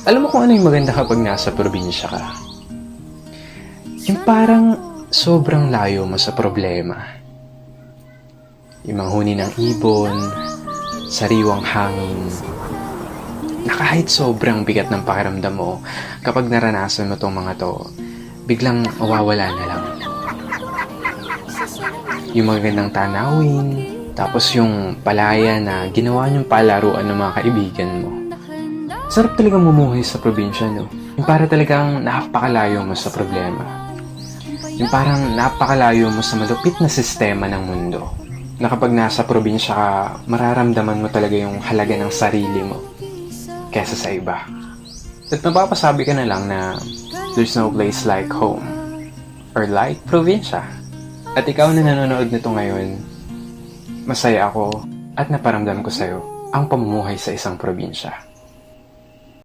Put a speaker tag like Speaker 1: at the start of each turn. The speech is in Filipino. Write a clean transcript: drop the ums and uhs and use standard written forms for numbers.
Speaker 1: Alam mo kung ano yung maganda kapag nasa probinsya ka? Yung parang sobrang layo mo sa problema. Yung manghuni ng ibon, sariwang hangin, na kahit sobrang bigat ng pakiramdam mo, kapag naranasan mo tong mga to, biglang mawawala na lang. Yung magandang tanawin, tapos yung palaya na ginawa niyong palaruan ng mga kaibigan mo. Sarap talagang mumuhay sa probinsya, no? Yung para talagang napakalayo mo sa problema. Yung parang napakalayo mo sa malupit na sistema ng mundo. Na kapag nasa probinsya ka, mararamdaman mo talaga yung halaga ng sarili mo kesa sa iba. At mapapasabi ka na lang na there's no place like home or like probinsya. At ikaw na nanonood nito ngayon, masaya ako at naparamdam ko sa'yo ang pamumuhay sa isang probinsya.